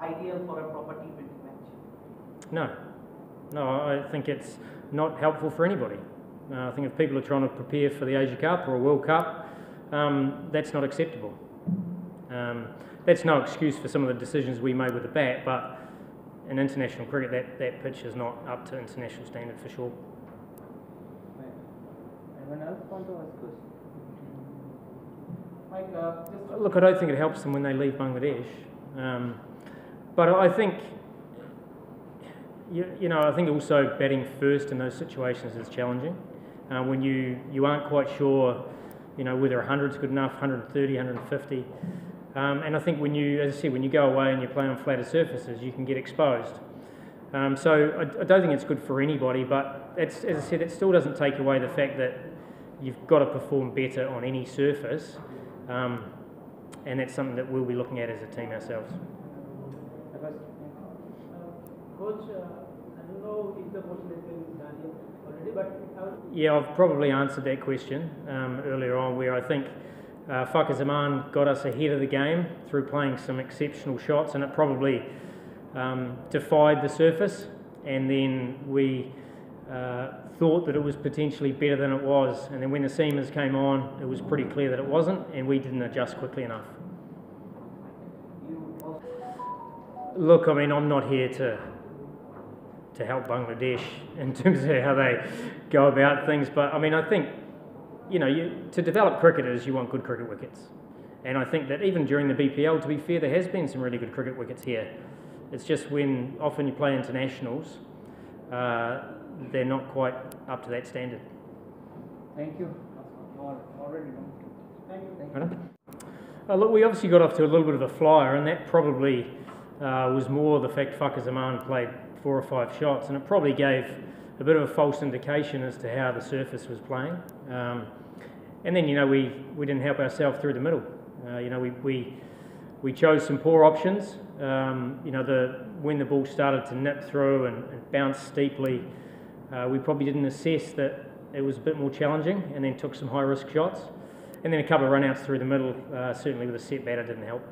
ideal for a proper T20 match? No, I think it's not helpful for anybody. I think if people are trying to prepare for the Asia Cup or a World Cup, that's not acceptable. That's no excuse for some of the decisions we made with the bat, but in international cricket, that pitch is not up to international standard for sure. Anyone else want to ask questions? Mike, look, I don't think it helps them when they leave Bangladesh, but I think, I think also batting first in those situations is challenging. When you aren't quite sure, whether 100's good enough, 130, 150. And I think when as I said, when you go away and you play on flatter surfaces, you can get exposed. So I don't think it's good for anybody, but as I said, it still doesn't take away the fact that you've got to perform better on any surface, and that's something that we'll be looking at as a team ourselves. Coach, I don't know if the question has been done already, but yeah, I've probably answered that question earlier on, where I think Fakhar Zaman got us ahead of the game through playing some exceptional shots, and it probably defied the surface, and then we thought that it was potentially better than it was, and then when the seamers came on, it was pretty clear that it wasn't, and we didn't adjust quickly enough. Look, I mean, I'm not here to help Bangladesh in terms of how they go about things, but I mean, I think, to develop cricketers, you want good cricket wickets. And I think that even during the BPL, to be fair, there has been some really good cricket wickets here. It's just when often you play internationals, they're not quite up to that standard. Thank you. Already done. Thank you. Look, we obviously got off to a little bit of a flyer, and that probably was more the fact Fakhar Zaman played 4 or 5 shots, and it probably gave a bit of a false indication as to how the surface was playing. And then, we didn't help ourselves through the middle. We chose some poor options. When the ball started to nip through and bounce steeply, we probably didn't assess that it was a bit more challenging, and then took some high-risk shots. And then a couple of run-outs through the middle, certainly with a set batter, didn't help.